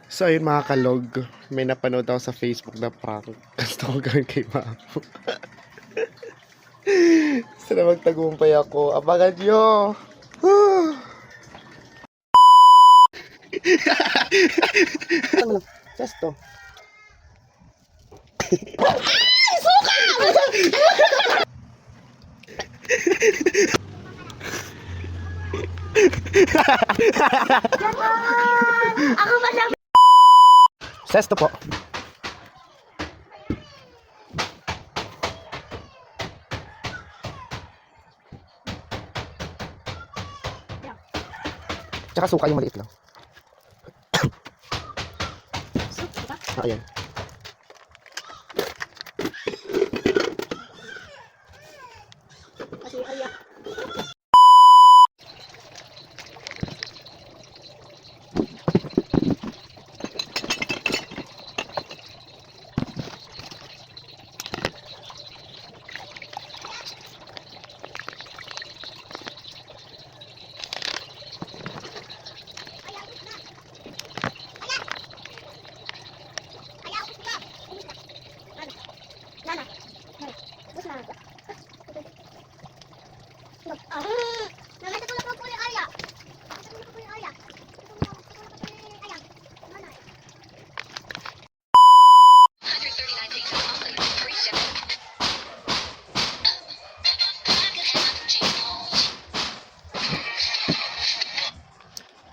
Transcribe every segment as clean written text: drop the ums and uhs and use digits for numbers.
So ayun mga kalog, may napanood ako sa Facebook na prank. Gusto ko gawin kay Mapo. Sana magtagumpay ako. Abangan nyo! Ano lang? Sesto. Ay! Suka! Ako ba lang? Sesto po. Tsaka suka yung maliit lang. Ayan.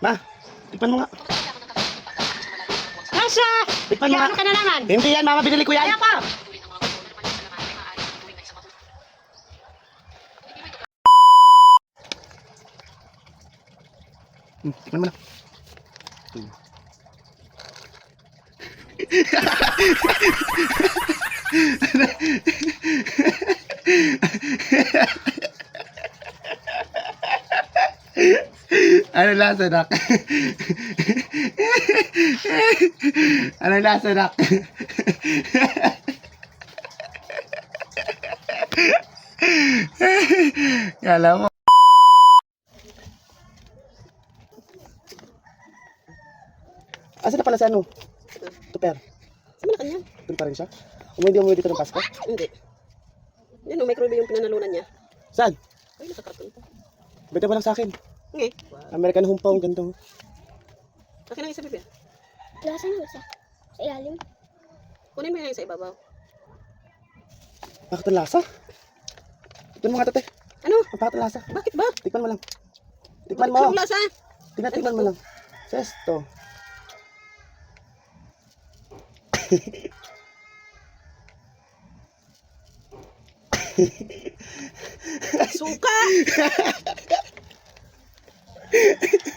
Ma, tikman mo nga. Nasha! Tikman mo nga. Ka na naman. Hindi yan, mama, binili ko yan. Kaya pa! Tikman mo na. Ano lasa, Nak? Ano lasa, Nak? Kala mo. Asa na pala sa ano? Tuper. Sa Malacan yan. Doon pa rin siya? Umuwi dito ng Pasko? Hindi. Yan o, microwave yung pinanalunan niya. Saan? Ay, nakakarton pa. Benta mo lang sa akin. Nge. American home pa, ang ganda. Akin ang isa, Bebe. Lasa na isa. Sa ilalim. Kunin mo yan sa ibabaw. Bakit ang lasa? Tikman mo nga, tate. Ano? Bakit ang lasa? Bakit ba? Tikman mo lang. Tikman mo. Anong lasa? Tikman mo lang. Sesto. Suka!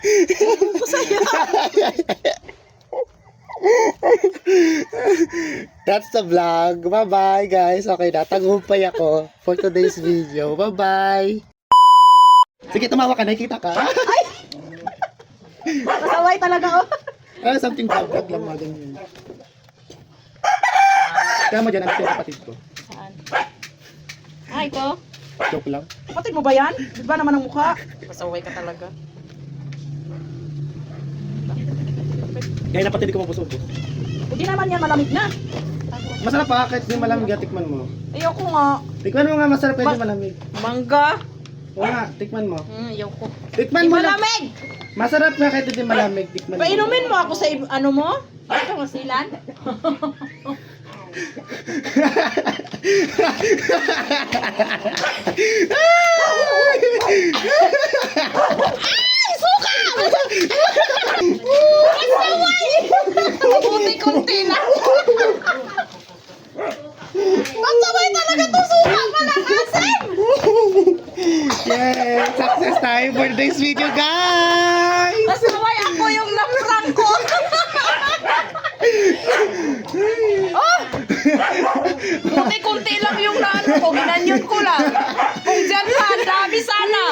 Ewan ko sa'yo. That's the vlog. Bye-bye, guys. Okay na, tagumpay ako for today's video. Bye-bye. Sige, tumawa ka. Nakikita ka. Masaway talaga, oh. Something vlog lang mga ganyan. Kaya mo dyan, ang kapatid ko. Saan? Ah, ito? Joke lang. Kapatid mo ba yan? Di ba naman ang mukha? Masaway ka talaga. Kaya napatid ko mabusog. Hindi naman yan, malamig na. Masarap pa, kahit di malamig, tikman mo. Ayoko nga. Tikman mo nga, masarap kahit di malamig. Mangga. Oo nga, tikman mo. Ayoko. Tikman Di mo lang. malamig! Masarap nga kahit di malamig, tikman mo. Painumin mo ako sa ano mo? Ito, masilan. Ay, suka! Masaway! Kunti-kunti na. Masaway talaga to, suka pa lang asim! Yay! Success time for today's video, guys! Masaway ako yung na-prank ko. Oh! Kunti-kunti lang yung naano ko, ginanyon ko lang. Kung dyan ka, dami sana.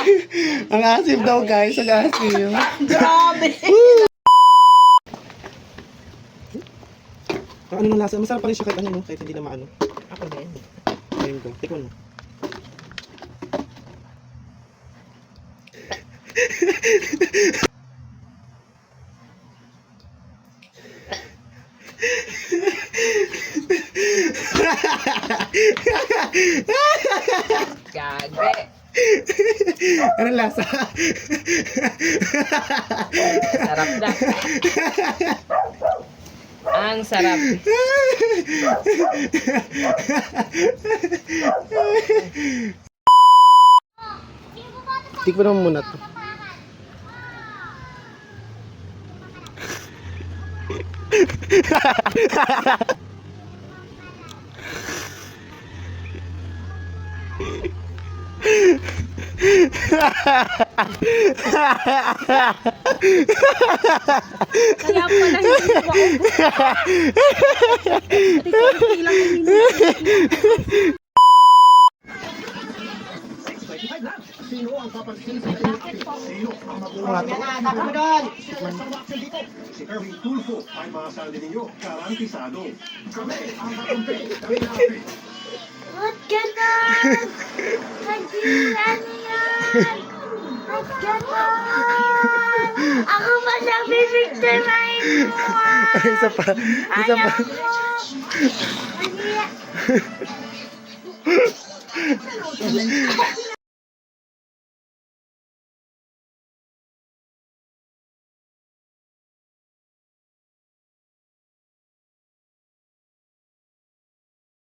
Ang asim daw, guys. Ang asim. Grabe. Ang ano ng lasa? Masarap pa rin siya kahit ano, no? Kahit hindi na maano. Ako din. Ayun ko. Tikman mo. Gage. Anong lasa? Sarap na. Ang sarap. Tikman mo muna to. Kaya pala hindi ko maubos. Konti lang hindi. Si Erwin Tulfo ay masasabi ninyo, garantisado. Kami ang kakampi. Ba't ganon? Hindi, ano yan? Ba't ganon? Ako pa siya bibigtimahin mo ah. Isa pa. Isa pa. Ayaw mo. Hindi.